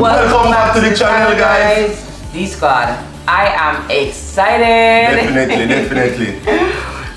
Welcome back to the channel, guys. D-Squad, I am excited. Definitely.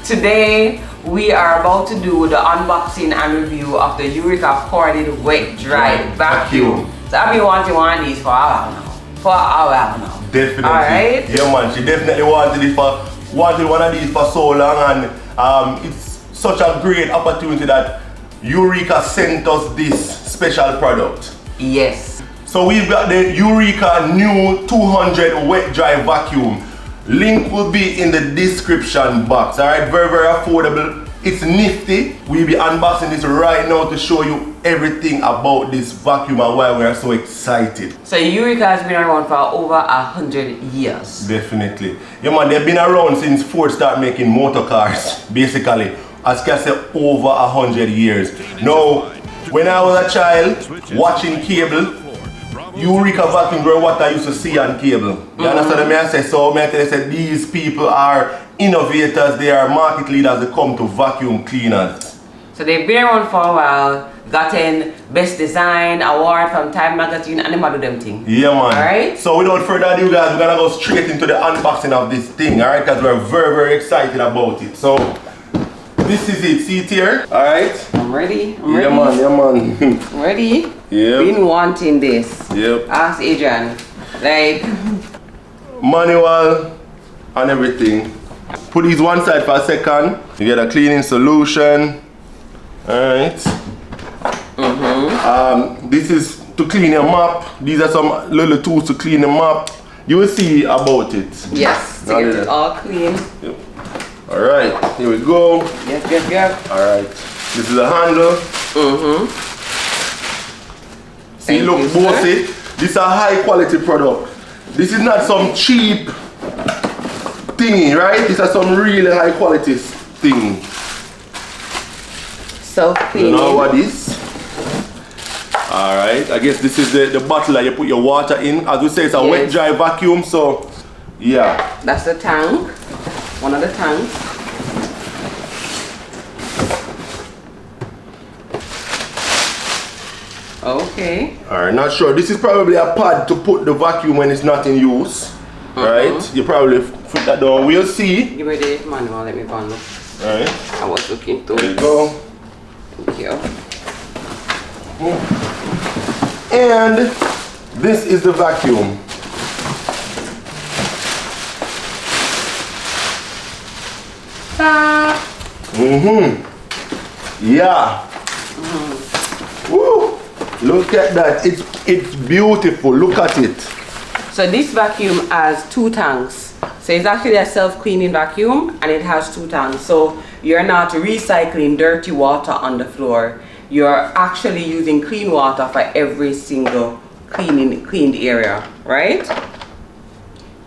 Today, we are about to do the unboxing and review of the Eureka corded wet dry vacuum. So I've been wanting one of these for a while now. Definitely. Alright? Yeah, man, she definitely wanted one of these for so long, and it's such a great opportunity that Eureka sent us this special product. Yes. So we've got the Eureka new 200 wet dry vacuum. Link will be in the description box. Alright, very affordable. It's nifty. We'll be unboxing this right now to show you everything about this vacuum and why we are so excited. So Eureka has been around for over 100 years. Definitely. Yeah, man, they've been around since Ford started making motor cars, basically. As can say, over 100 years. Now, when I was a child watching cable, Eureka vacuum were what I used to see on cable. You understand me? I say, so I say these people are innovators, they are market leaders that come to vacuum cleaners. So they've been around for a while, gotten Best Design Award from Time Magazine, and they do them thing. Yeah, man. Alright? So without further ado, guys, we're gonna go straight into the unboxing of this thing, alright? Because we're very excited about it. So this is it, see it here? Alright? I'm ready. Yeah, man. I'm ready? Yeah. Been wanting this. Yep. Ask Adrian. Like, manual and everything. Put these one side for a second. You get a cleaning solution. Alright. This is to clean your map. These are some little tools to clean the map. You will see about it. yes, to get it all clean. Yep. Alright, here we go. Yep. Alright. This is a handle. See, look, bossy. This is a high quality product. This is not some cheap thingy, right? This is some really high quality thing. Self-cleaning. You know what this? Alright, I guess this is the bottle that you put your water in. As we say, it's a wet dry vacuum, so yeah. That's the tank. One of the tanks. Okay. Alright, not sure. This is probably a pad to put the vacuum when it's not in use. Right? You probably put that down. We'll see. Give me the manual, let me go and look. Alright. I was looking too. There you go. Thank you. And this is the vacuum. Yeah. Woo. Look at that. It's beautiful. Look at it. So this vacuum has two tanks. So it's actually a self-cleaning vacuum and it has two tanks. So you're not recycling dirty water on the floor. You're actually using clean water for every single cleaned area, right?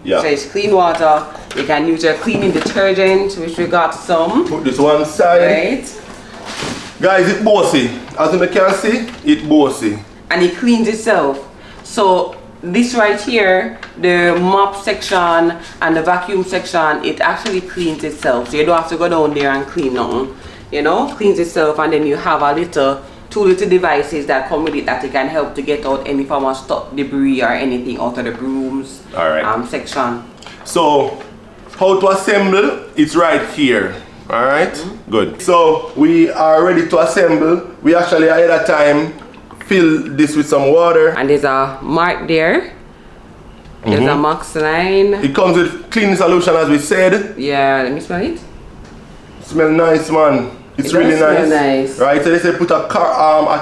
Yeah. So it's clean water. You can use your cleaning detergent, which we got some. Put this one side. Right. Guys, it's bossy. As you can see, it's bossy. And it cleans itself. So this right here, the mop section and the vacuum section, it actually cleans itself. So you don't have to go down there and clean nothing. You know, cleans itself, and then you have two little devices that come with it that it can help to get out any form of stuff, debris or anything out of the brooms section. So how to assemble? It's right here. Alright, good. So we are ready to assemble. We actually ahead of time fill this with some water. And there's a mark there. There's a Max 9. It comes with cleaning solution, as we said. Yeah, let me smell it. Smell nice, man. It's really nice. Right, so they say put a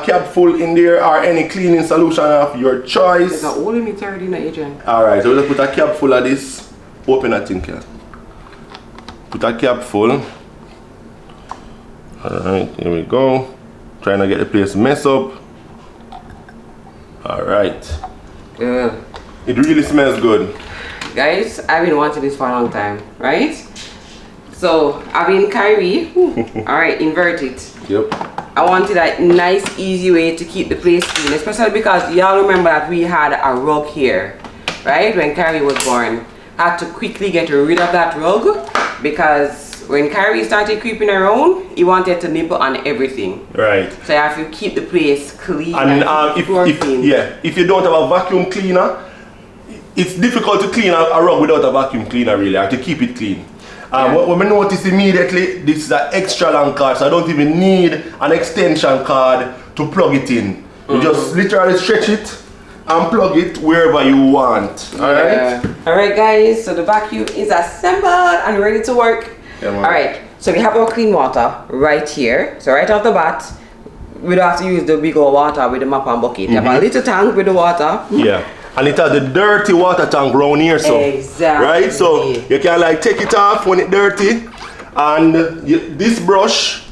capful in there or any cleaning solution of your choice. There's a hole in it already, Adrian. Alright, so we'll just put a capful of this. Open that thing here. Put a capful. Alright, here we go. Trying to get the place mess up. Alright. Yeah. It really smells good. Guys, I've been wanting this for a long time, right? So I've been carry. Alright, invert it. Yep. I wanted a nice, easy way to keep the place clean, especially because y'all remember that we had a rug here, right? When Carrie was born. I had to quickly get rid of that rug because when Kyrie started creeping around, he wanted to nibble on everything. Right. So you have to keep the place clean And keep the floor clean. if you don't have a vacuum cleaner, it's difficult to clean a rug without a vacuum cleaner really, or to keep it clean. What I notice immediately, this is an extra long cord, so I don't even need an extension cord to plug it in. You just literally stretch it and plug it wherever you want. Alright? Alright guys, so the vacuum is assembled and ready to work. Alright, so we have our clean water right here. So right off the bat, we don't have to use the big old water with the mop and bucket. You have a little tank with the water. Yeah. And it has the dirty water tank round here, so exactly. Right, so you can like take it off when it's dirty, and this brush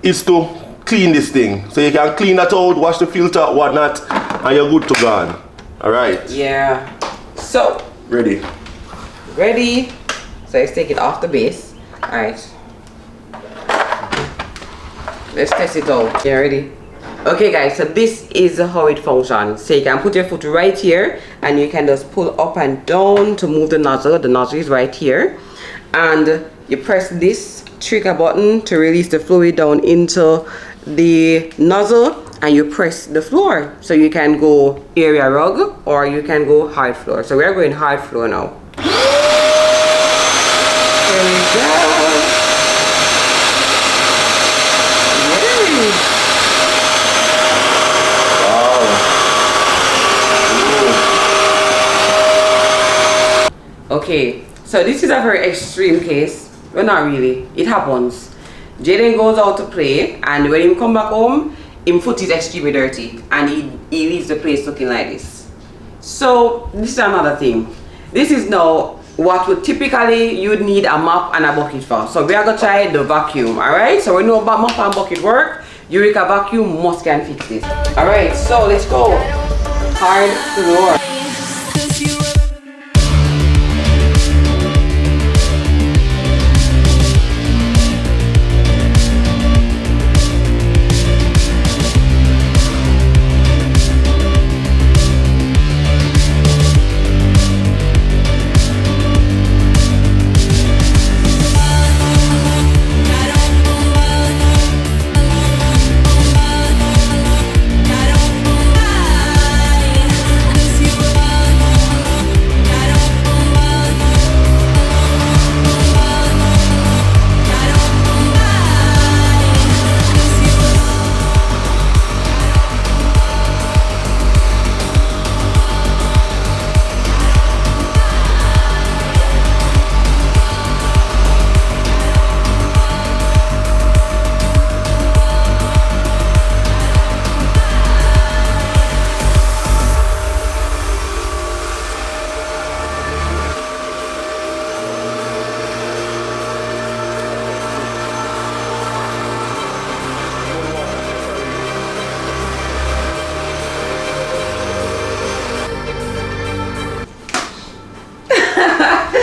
is to clean this thing. So you can clean that out, wash the filter, whatnot, and you're good to go. All right. Yeah. So ready. So let's take it off the base. All right. Let's test it out. You ready? Okay guys, so this is how it functions. So you can put your foot right here and you can just pull up and down to move the nozzle. The nozzle is right here. And you press this trigger button to release the fluid down into the nozzle, and you press the floor. So you can go area rug or you can go hard floor. So we are going hard floor now. There we go. Okay, so this is a very extreme case. Well, not really. It happens. Jaden goes out to play, and when he come back home, his foot is extremely dirty, and he leaves the place looking like this. So this is another thing. This is now what would typically you'd need a mop and a bucket for. So we are gonna try the vacuum. All right. So we know about mop and bucket work. Eureka vacuum must can fix this. All right. So let's go. Hard floor.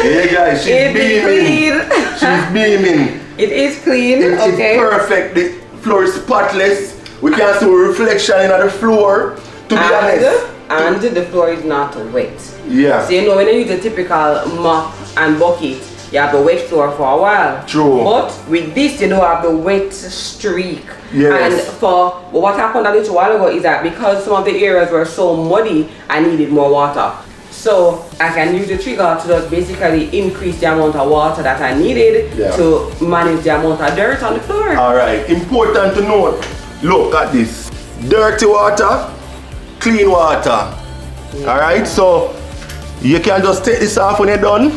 Yeah guys, she's beaming. She's beaming. It is clean. It's perfect. The floor is spotless. We can see a reflection in the floor. To be honest. And the floor is not wet. Yeah. So you know when you use a typical mop and bucket, you have the wet floor for a while. True. But with this you don't have the wet streak. Yes. And for what happened a little while ago is that because some of the areas were so muddy, I needed more water. So I can use the trigger to just basically increase the amount of water that I needed to manage the amount of dirt on the floor. Alright, important to note, look at this. Dirty water, clean water. Alright, so you can just take this off when you're done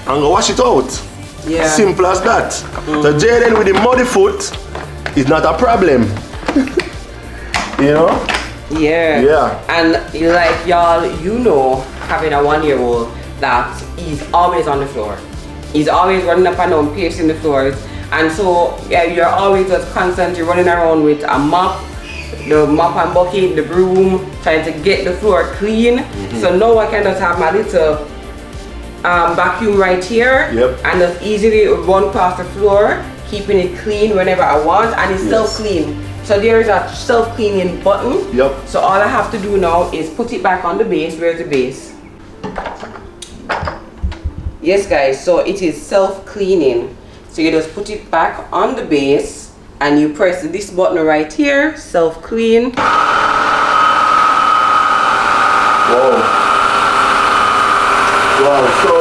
and go wash it out. Yeah. Simple as that. So Jaden with the muddy foot is not a problem. You know? Yeah. Yeah. And like y'all, you know, having a 1-year-old that he's always on the floor. He's always running up and down, pacing the floors. And so yeah, you're always just constantly running around with a mop, the mop and bucket, the broom, trying to get the floor clean. So now I can just have my little vacuum right here and just easily run across the floor, keeping it clean whenever I want, and it's still clean. So there is a self-cleaning button. So all I have to do now is put it back on the base. Where's the base? Yes guys, so it is self-cleaning. So you just put it back on the base and you press this button right here, self-clean. Wow. Wow, so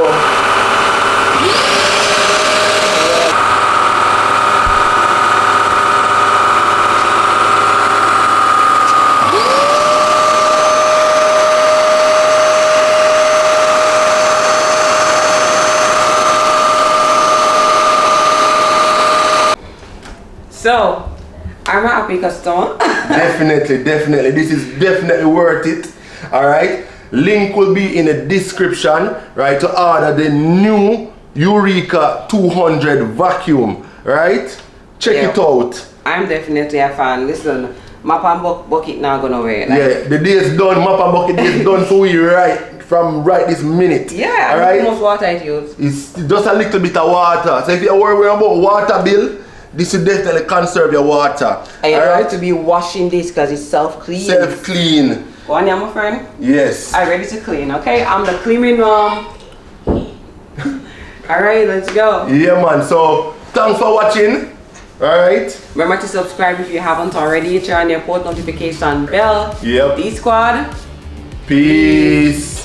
So, I'm a happy customer. definitely. This is definitely worth it. Alright. Link will be in the description, right, to order the new Eureka 200 vacuum. Right? Check it out. I'm definitely a fan. Listen, map and bucket now gonna wear. Like, yeah, the day is done. Map and bucket is done for you right from this minute. Yeah, alright? How much water it use? It's just a little bit of water. So if you're worried about water bill, this will definitely conserve your water. And you don't have to be washing this because it's self-clean. Self-clean. One here, my friend? Yes. I'm ready to clean, okay? I'm the cleaning Alright, let's go. Yeah, man. So, thanks for watching. Alright. Remember to subscribe if you haven't already. Turn on your post notification bell. Yep. D Squad. Peace.